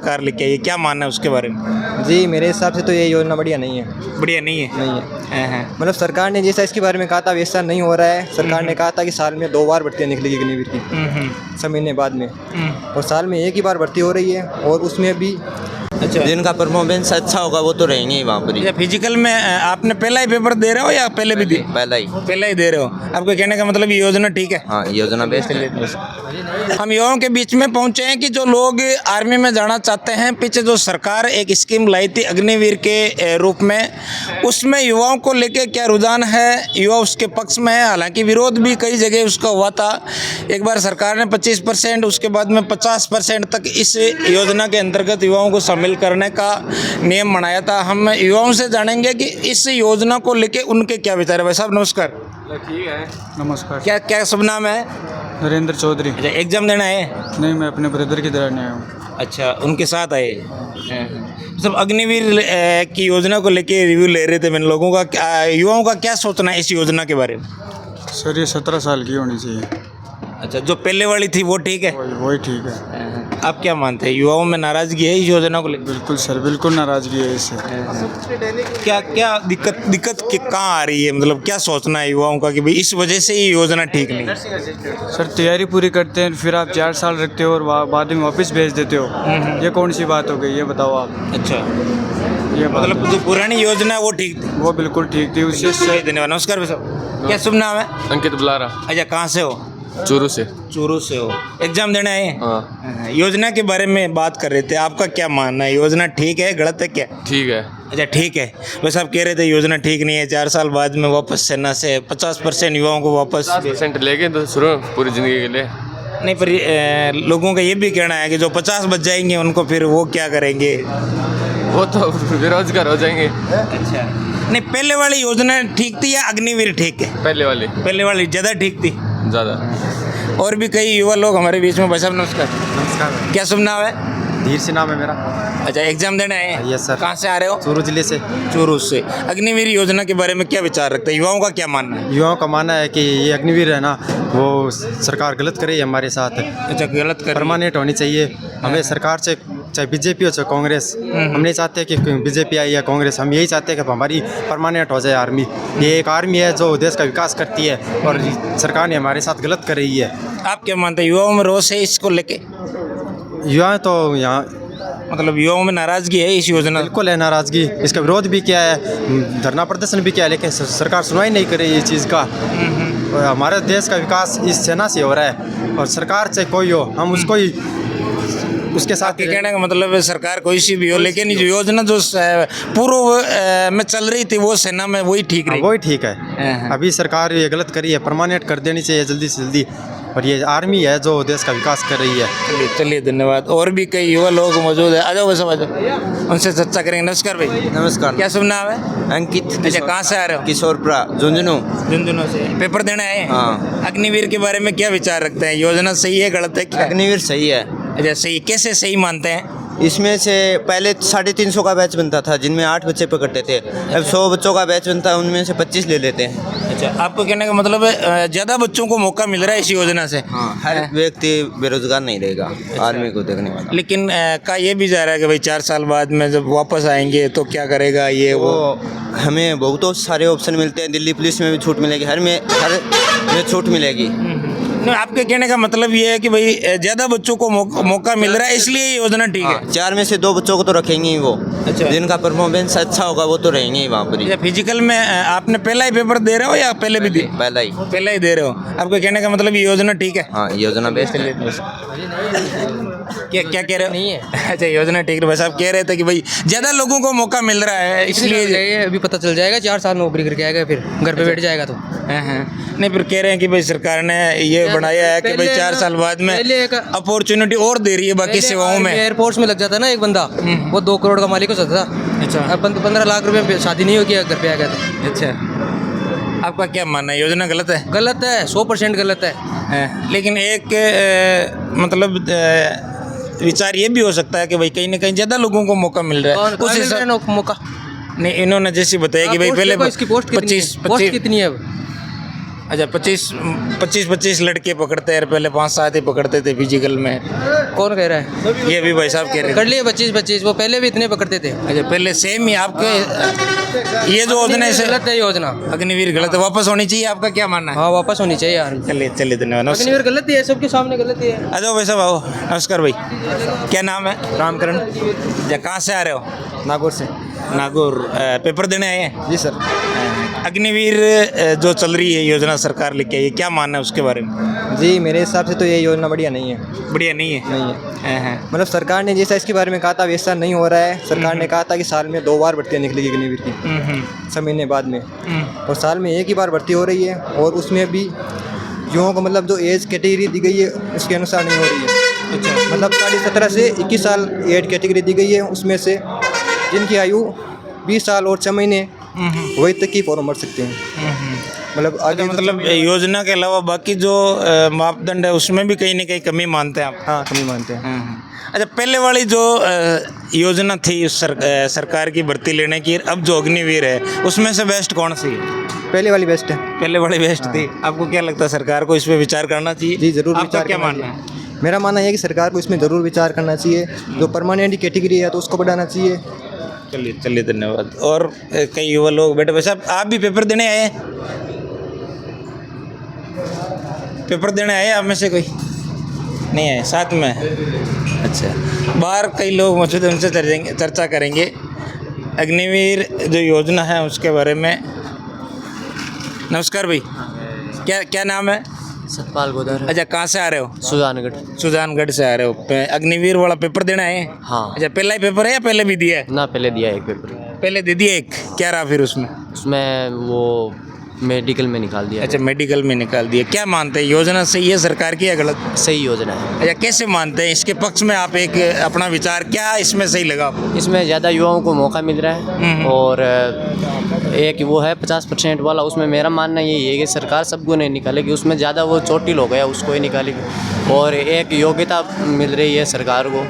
सरकार लेके आई है, क्या मानना है उसके बारे में? जी मेरे हिसाब से तो ये योजना बढ़िया नहीं है। बढ़िया नहीं है। नहीं है, हाँ। मतलब सरकार ने जैसा इसके बारे में कहा था वैसा नहीं हो रहा है। सरकार ने कहा था कि साल में 2 बार भर्तियाँ निकलेगी अग्निवीर की, 6 महीने बाद में, और साल में 1 ही बार भर्ती हो रही है, और उसमें भी अच्छा, जिनका परफॉर्मेंस अच्छा होगा वो तो रहेंगे ही वहाँ पर ही। फिजिकल में आपने पहला ही पेपर दे रहे हो या पहले भी दिए? पहला ही दे रहे हो। आपको कहने का मतलब ये योजना ठीक है? हाँ, योजना बेस्ट है। हम युवाओं के बीच में पहुंचे हैं कि जो लोग आर्मी में जाना चाहते हैं, पीछे जो सरकार एक स्कीम लाई थी अग्निवीर के रूप में, उसमें युवाओं को लेके क्या रुझान है? युवा उसके पक्ष में है, हालांकि विरोध भी कई जगह उसका हुआ था। एक बार सरकार ने 25%, उसके बाद में 50% तक इस योजना के अंतर्गत युवाओं को शामिल करने का नियम बनाया था। हम युवाओं से जानेंगे कि इस योजना को लेके उनके क्या विचार है। भाई साहब नमस्कार। ठीक है, नमस्कार। क्या शुभ नाम है? नरेंद्र चौधरी। अच्छा, एग्जाम देना है? नहीं, मैं अपने ब्रदर की तरह आया हूँ। अच्छा, उनके साथ आए। सब अग्निवीर की योजना को लेके रिव्यू ले रहे थे। मैंने लोगों का, युवाओं का क्या सोचना है इस योजना के बारे में? सर ये 17 साल की होनी चाहिए। अच्छा, जो पहले वाली थी वो ठीक है? वही ठीक है। आप क्या मानते हैं, युवाओं में नाराजगी है इस योजना को लेकर? बिल्कुल सर, बिल्कुल नाराजगी है इससे। क्या दिक्कत कहाँ आ रही है? मतलब क्या सोचना है युवाओं का कि भाई इस वजह से ये योजना ठीक नहीं? सर तैयारी पूरी करते हैं, फिर आप 4 साल रखते हो और बाद में वापस भेज देते हो। ये कौन सी बात हो गई, ये बताओ आप। अच्छा, ये मतलब जो पुरानी योजना है वो ठीक थी? वो बिल्कुल ठीक थी, उससे सही। धन्यवाद। नमस्कार भाई साहब, क्या शुभ नाम है? अंकित बुलारा। अच्छा, कहाँ से हो? चूरू से। चूरू से हो, एग्जाम देने आए? हाँ। योजना के बारे में बात कर रहे थे, आपका क्या मानना है? योजना ठीक है, गलत है, क्या? ठीक है। अच्छा, ठीक है। वैसे आप कह रहे थे योजना ठीक नहीं है, 4 साल बाद में वापस सेना से 50% युवाओं को वापस 50% लेके तो शुरू पूरी ज़िंदगी के लिए। नहीं, पर लोगों का ये भी कहना है कि जो 50 बच जाएंगे उनको फिर वो क्या करेंगे? वो तो बेरोजगार हो जाएंगे। अच्छा, नहीं, पहले वाली योजना ठीक थी या अग्निवीर ठीक है? पहले वाली ज़्यादा ठीक थी। ज़्यादा। और भी कई युवा लोग हमारे बीच में। भाई साहब नमस्कार। नमस्कार। क्या शुभ नाम है? धीर से नाम है मेरा। अच्छा, एग्जाम देने आए हैं? Yes sir. कहाँ से आ रहे हो? चूरू जिले से। चूरू से। अग्निवीर योजना के बारे में क्या विचार रखते हैं, युवाओं का क्या मानना है? युवाओं का मानना है कि ये अग्निवीर है ना, वो सरकार गलत कर रही है हमारे साथ। अच्छा, गलत कर? परमानेंट होनी चाहिए हमें सरकार से, चाहे बीजेपी हो चाहे कांग्रेस। हम नहीं चाहते कि बीजेपी आई या कांग्रेस, हम यही चाहते हैं कि हमारी परमानेंट हो जाए आर्मी। ये एक आर्मी है जो देश का विकास करती है, और सरकार ने हमारे साथ गलत कर रही है। आप क्या मानते हैं, युवाओं में रोष है इसको लेके? युवा तो यहाँ मतलब युवाओं में नाराजगी है इस योजना? बिल्कुल है नाराजगी। इसका विरोध भी किया है, धरना प्रदर्शन भी किया है, लेकिन सरकार सुनवाई नहीं कर रही है इस चीज़ का। और हमारे देश का विकास इस सेना से हो रहा है, और सरकार से कोई हो हम उसको ही उसके साथ आपके कहने का मतलब है सरकार कोई सी भी हो, लेकिन जो योजना जो पूर्व में चल रही थी वो सेना में वही ठीक रही? वही ठीक है। अभी सरकार ये गलत करी है, परमानेंट कर देनी चाहिए जल्दी से जल्दी, और ये आर्मी है जो देश का विकास कर रही है। चलिए धन्यवाद। और भी कई युवा लोग मौजूद है, आ जाओ बस, आ जाओ, उनसे चर्चा करेंगे। नमस्कार भाई। नमस्कार। क्या शुभ नाम है? अंकित। अच्छा, कहाँ से आ रहे हो? किशोरपुरा, झुंझुनू। झुंझुनू से। पेपर देने आए? हाँ। अग्निवीर के बारे में क्या विचार रखते हैं, योजना सही है, गलत है, क्या? अग्निवीर सही है। अच्छा, सही। कैसे सही मानते हैं? इसमें से पहले 350 का बैच बनता था, जिनमें 8 बच्चे पकड़ते थे। अब 100 बच्चों का बैच बनता है, उनमें से 25 ले लेते हैं। अच्छा, आपको कहने का मतलब है ज़्यादा बच्चों को मौका मिल रहा है इस योजना से? हाँ, हर व्यक्ति बेरोजगार नहीं रहेगा। आर्मी को देखने वाला। लेकिन का ये भी जा रहा है कि भाई 4 साल बाद में जब वापस आएंगे तो क्या करेगा ये वो? हमें बहुत सारे ऑप्शन मिलते हैं, दिल्ली पुलिस में भी छूट मिलेगी, हर में छूट मिलेगी। नहीं, आपके कहने का मतलब ये है कि भाई ज़्यादा बच्चों को मौका मिल रहा है, इसलिए ये योजना ठीक है? 4 में से 2 बच्चों को तो रखेंगे ही वो। अच्छा। जिनका परफॉर्मेंस अच्छा होगा वो तो रहेंगे ही वहाँ पर ही। फिजिकल में आपने पहला ही पेपर दे रहे हो या पहले भी दिए? पहला ही दे रहे हो। आपके कहने का मतलब ये योजना ठीक है? हाँ, योजना बेस्ट है। क्या कह रहे हो? नहीं है। अच्छा, योजना ठीक है। बस आप कह रहे थे कि भाई ज़्यादा लोगों को मौका मिल रहा है, इसलिए अभी पता चल जाएगा, 4 साल नौकरी करके आएगा, फिर घर पे बैठ जाएगा तो। नहीं, फिर कह रहे हैं कि भाई सरकार ने ये बनाया है कि भाई 4 साल बाद में अपॉर्चुनिटी और दे रही है बाकी सेवाओं में। एयरफोर्स में लग जाता ना एक बंदा, वो 2 करोड़ का मालिक हो सकता था। अच्छा। अब 15 लाख रुपए में शादी नहीं होगी घर पे आ गया तो। अच्छा, आपका क्या मानना है, योजना गलत है? गलत है, 100% गलत है। लेकिन एक मतलब विचार ये भी हो सकता है कि भाई कहीं ना कहीं ज़्यादा लोगों को मौका मिल रहा है उस हिसाब। मौका नहीं, इन्होंने जैसे बताया कि भाई पहले इसकी पोस्ट कितनी है? अब अच्छा 25 लड़के पकड़ते हैं, पहले 5-7 ही पकड़ते थे फिजिकल में। कौन कह रहा है? ये भी भाई साहब कह रहे कर थे। लिए 25, वो पहले भी इतने पकड़ते थे। अच्छा पहले सेम ही आपके ये जो योजना से गलत है योजना। अग्निवीर गलत है, वापस होनी चाहिए, आपका क्या मानना है? हाँ वापस होनी चाहिए यार। चलिए धन्यवाद। नमस्कार। अग्निवीर गलत ही है, सबके सामने गलत ही है। आ जाओ भाई साहब आओ। नमस्कार भाई, क्या नाम है? रामकरण, या कहाँ से आ रहे हो? नागौर से। नागौर। पेपर देने आए हैं? जी सर। अग्निवीर जो चल रही है योजना सरकार लेके आई है, क्या मानना है उसके बारे में? जी मेरे हिसाब से तो ये योजना बढ़िया नहीं है। बढ़िया नहीं है। नहीं है, हाँ। मतलब सरकार ने जैसा इसके बारे में कहा था वैसा नहीं हो रहा है। सरकार ने कहा था कि साल में 2 बार भर्तियाँ निकलेगी अग्निवीर की, 6 महीने बाद में, और साल में 1 ही बार भर्ती हो रही है, और उसमें भी युवाओं को मतलब जो एज कैटेगरी दी गई है उसके अनुसार नहीं हो रही है। अच्छा। मतलब 17 से 21 साल एज कैटेगरी दी गई है, उसमें से जिनकी आयु 20 साल और 6 महीने वही तक ही फॉर्म भर सकते हैं। मतलब आगे मतलब योजना के अलावा बाकी जो मापदंड है उसमें भी कहीं ना कहीं कमी मानते हैं आप? हाँ कमी मानते हैं। अच्छा पहले वाली जो योजना थी उस सरकार की भर्ती लेने की, अब जो अग्निवीर है उसमें से बेस्ट कौन सी है? पहले वाली बेस्ट है। पहले वाली बेस्ट थी। आपको क्या लगता है सरकार को इस पे विचार करना चाहिए? जी जरूर आपका विचार क्या करना मानना है? चाहिए। मेरा मानना है कि सरकार को इसमें ज़रूर विचार करना चाहिए। जो परमानेंट कैटेगरी है तो उसको बढ़ाना चाहिए। चलिए धन्यवाद। और कई युवा लोग बैठे। वैसे आप भी पेपर देने आए हैं? पेपर देने आए आप में से कोई नहीं आए? साथ में? अच्छा, बाहर कई लोग मौजूद हैं, उनसे चर्चा करेंगे अग्निवीर जो योजना है उसके बारे में। नमस्कार भाई, क्या नाम है? सतपाल गोदर। अच्छा कहाँ से आ रहे हो? सुजानगढ़। सुजानगढ़ से आ रहे हो। अग्निवीर वाला पेपर देना है? हाँ। अच्छा पहला ही पेपर है या पहले भी दिया है? ना पहले दिया एक पेपर। पहले दे दिया एक। क्या रहा फिर उसमें? उसमें वो मेडिकल में निकाल दिया। अच्छा मेडिकल में निकाल दिया। क्या मानते हैं योजना सही है सरकार की या गलत? सही योजना है। अच्छा कैसे मानते हैं? इसके पक्ष में आप एक अपना विचार, क्या इसमें सही लगा आपको? इसमें ज़्यादा युवाओं को मौका मिल रहा है, और एक वो है 50% वाला, उसमें मेरा मानना यही है कि सरकार सबको नहीं निकालेगी, उसमें ज़्यादा वो चोटिल हो गया उसको ही निकालेगी। और एक योग्यता मिल रही है सरकार को,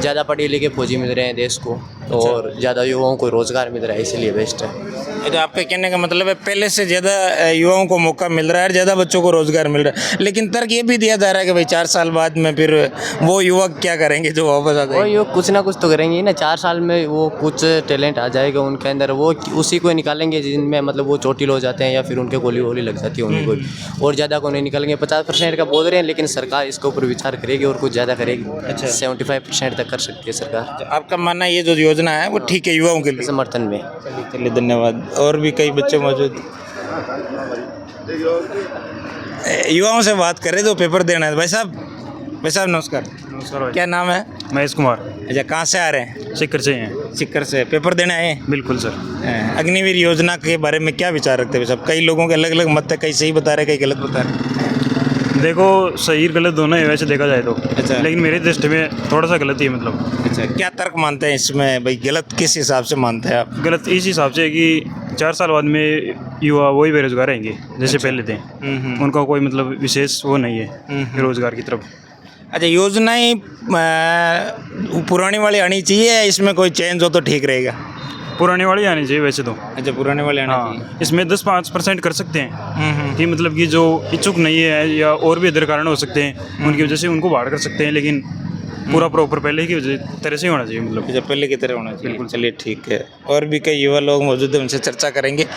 ज़्यादा पढ़े लिखे फौजी मिल रहे हैं देश को, और ज़्यादा युवाओं को रोज़गार मिल रहा है, इसीलिए बेस्ट है। तो आपके कहने का मतलब है पहले से ज़्यादा युवाओं को मौका मिल रहा है और ज़्यादा बच्चों को रोज़गार मिल रहा है, लेकिन तर्क ये भी दिया जा रहा है कि भाई 4 साल बाद में फिर वो युवक क्या करेंगे जो वापस आ वो जाएंगे? युवक कुछ ना कुछ तो करेंगे ही ना। 4 साल में वो कुछ टैलेंट आ जाएगा उनके अंदर, वो उसी को निकालेंगे जिनमें मतलब वो चोटिल हो जाते हैं या फिर उनके गोली वोली लग जाती है उन्हीं को, और ज़्यादा को नहीं निकालेंगे। 50% का बोल रहे हैं, लेकिन सरकार इसके ऊपर विचार करेगी और कुछ ज़्यादा करेगी। अच्छा 75% तक कर सकती है सरकार। आपका मानना ये जो योजना है वो ठीक है युवाओं के लिए? समर्थन में। चलिए धन्यवाद। और भी कई बच्चे मौजूद, युवाओं से बात करें जो पेपर देना है। भाई साहब नमस्कार। नमस्कार। क्या नाम है? महेश कुमार। अच्छा कहाँ से आ रहे हैं? सिक्कर से हैं। सिक्कर से। पेपर देने आए हैं? बिल्कुल सर। अग्निवीर योजना के बारे में क्या विचार रखते हैं सब? कई लोगों के अलग अलग मत है, कई सही बता रहे हैं, कई गलत बता रहे हैं। देखो सही गलत दोनों है वैसे देखा जाए तो। अच्छा। लेकिन मेरी दृष्टि में थोड़ा सा गलत ही है मतलब। अच्छा क्या तर्क मानते हैं इसमें भाई? गलत किस हिसाब से मानते हैं आप? गलत इस हिसाब से कि 4 साल बाद में युवा वही बेरोजगार रहेंगे जैसे पहले थे। उनका कोई मतलब विशेष वो नहीं है रोजगार की तरफ। अच्छा योजनाएं पुरानी वाली आनी चाहिए या इसमें कोई चेंज हो तो ठीक रहेगा? पुरानी वाली आनी चाहिए वैसे तो। अच्छा पुराने वाले आना चाहिए। हाँ, इसमें 10-5% कर सकते हैं कि मतलब कि जो इच्छुक नहीं है या और भी अदर कारण हो सकते हैं उनकी वजह से उनको बाहर कर सकते हैं, लेकिन पूरा प्रॉपर पहले की तरह से होना चाहिए मतलब। अच्छा पहले की तरह होना चाहिए। बिल्कुल। चलिए ठीक है। और भी कई युवा लोग मौजूद हैं, उनसे चर्चा करेंगे।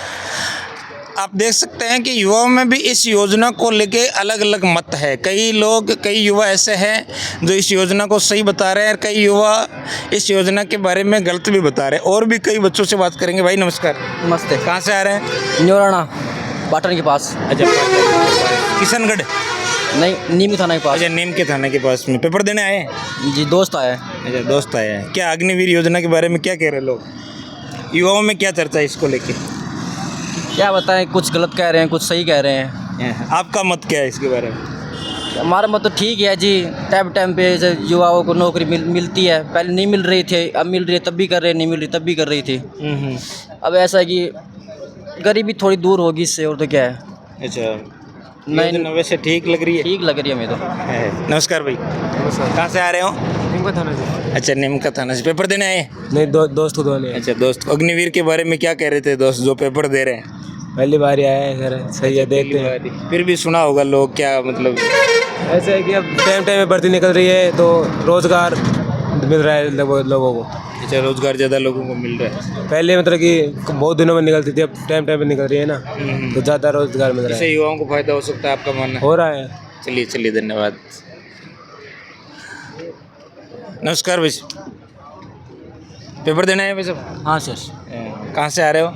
आप देख सकते हैं कि युवाओं में भी इस योजना को लेके अलग अलग मत है। कई युवा ऐसे हैं जो इस योजना को सही बता रहे हैं और कई युवा इस योजना के बारे में गलत भी बता रहे हैं। और भी कई बच्चों से बात करेंगे। भाई नमस्कार। नमस्ते। कहाँ से आ रहे हैं? न्योराना पाटन के पास। अच्छा किशनगढ़? नहीं, नीम थाना के पास। अच्छा नीम के थाने के पास में पेपर देने आए हैं? जी दोस्त आया। अच्छा दोस्त आए हैं। क्या अग्निवीर योजना के बारे में क्या कह रहे हैं लोग? युवाओं में क्या चर्चा है इसको लेके? क्या बताएं, कुछ गलत कह रहे हैं, कुछ सही कह रहे हैं। आपका मत क्या है इसके बारे में? हमारा मत तो ठीक है जी। टाइम पे युवाओं को नौकरी मिलती है। पहले नहीं मिल रही थी, अब मिल रही है तब भी कर रहे, नहीं मिल रही तब भी कर रही थी। अब ऐसा है कि गरीबी थोड़ी दूर होगी इससे, और तो क्या है। अच्छा नहीं वैसे ठीक लग रही है? ठीक लग रही है हमें तो। नमस्कार भाई। कहाँ से आ रहे हो? नीम थाना से। अच्छा नीम का थाना से। पेपर देने आए? नहीं दोस्त को। अच्छा दोस्त। अग्निवीर के बारे में क्या कह रहे थे दोस्त जो पेपर दे रहे हैं? पहली बार ही आए हैं सर, सही है, देखते हैं। फिर भी सुना होगा लोग क्या मतलब ऐसे है कि अब टाइम टाइम में भर्ती निकल रही है तो रोजगार मिल रहा है लोगों को। अच्छा, रोजगार ज़्यादा लोगों को मिल रहा है। पहले मतलब कि बहुत दिनों में निकलती थी, अब टाइम टाइम में निकल रही है ना, तो ज़्यादा रोजगार मिल रहा इससे है, युवाओं को फायदा हो सकता है, आपका मानना है? हो रहा है। चलिए चलिए, धन्यवाद। नमस्कार भाई, पेपर देना है भाई साहब? हाँ सर। कहाँ से आ रहे हो?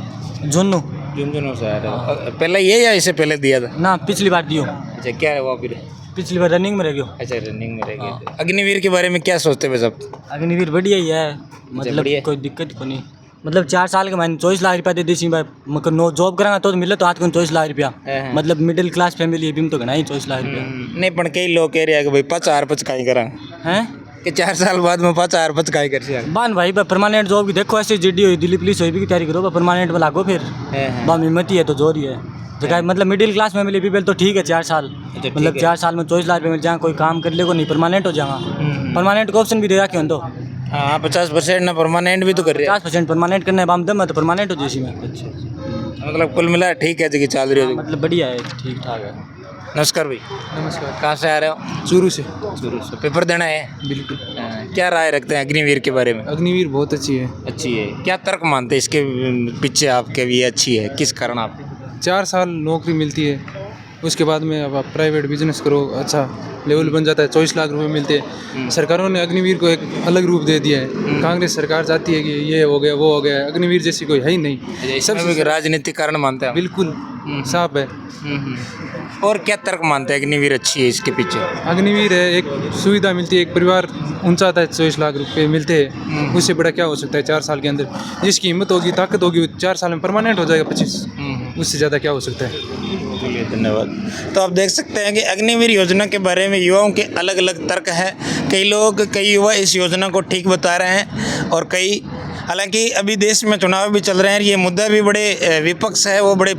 जुन्नू झुंझुनू से आ रहे हो? पहले ये या इससे पहले दिया था? ना, पिछली बार दियो, अच्छा, क्या है वो फिर? पिछली बार रनिंग में रह गयो। अच्छा, रनिंग में रह गए। अग्निवीर के बारे में क्या सोचते हो भाई साहब? अग्निवीर बढ़िया ही है, मतलब बढ़िया। कोई दिक्कत को नहीं। मतलब 4 साल के मैंने 24 लाख रुपया दे दी सी भाई, मगर नो जॉब करांगा तो मिले तो हाथ को 24 लाख रुपया। मतलब मिडिल क्लास फैमिली है भी तो घना ही 24 लाख रुपया नहीं, पण कई लोग कह रहे हैं कि भाई 5 काई करा हैं कि 4 साल बाद में 5 काई कर से बान भाई परमानेंट जॉब की देखो, ऐसे जीडी हुई दिल्ली पुलिस हुई भी की तैयारी करो, परमानेंट में लागो फिर बाम हिम्मत ही है तो जोर ही है जगह। मतलब मिडिल क्लास फैमिली पीपल तो ठीक है 4 साल, मतलब 4 साल में 24 लाख रुपये मिल जाए, कोई काम कर ले को नहीं परमानेंट हो जाएगा। परमानेंट का ऑप्शन भी दे रखे हो तो हाँ, 50% ना परमानेंट भी तो कर रहे हैं। 50% परमानेंट करना है, बाम दम है तो परमानेंट हो जैसी में। मतलब कुल मिला ठीक है जगह चल रही है। मतलब बढ़िया है, ठीक ठाक है। नमस्कार भाई, नमस्कार। कहाँ से आ रहे हो? चूरू से। चूरू से। पेपर देना है? बिल्कुल। क्या राय रखते हैं अग्निवीर के बारे में? अग्निवीर बहुत अच्छी है। अच्छी है। क्या तर्क मानते हैं इसके पीछे आपके भी अच्छी है, किस कारण आप? 4 साल नौकरी मिलती है, उसके बाद में अब आप प्राइवेट बिजनेस करो, अच्छा लेवल बन जाता है, 24 लाख रुपए मिलते हैं। सरकारों ने अग्निवीर को एक अलग रूप दे दिया है। कांग्रेस सरकार चाहती है कि ये हो गया वो हो गया, अग्निवीर जैसी कोई है ही नहीं। सब राजनीतिक कारण मानते हैं? बिल्कुल साफ है। और क्या तर्क मानते हैं अग्निवीर अच्छी है इसके पीछे? अग्निवीर है, एक सुविधा मिलती है, एक परिवार ऊंचा आता है, 24 लाख रुपए मिलते हैं, उससे बड़ा क्या हो सकता है 4 साल के अंदर? जिसकी हिम्मत होगी, ताकत होगी, 4 साल में परमानेंट हो जाएगा 25, उससे ज़्यादा क्या हो सकता है? चलिए, धन्यवाद। तो आप देख सकते हैं कि अग्निवीर योजना के बारे में युवाओं के अलग अलग तर्क हैं। कई युवा इस योजना को ठीक बता रहे हैं और कई, हालांकि अभी देश में चुनाव भी चल रहे हैं, ये मुद्दा भी बड़े विपक्ष है वो बड़े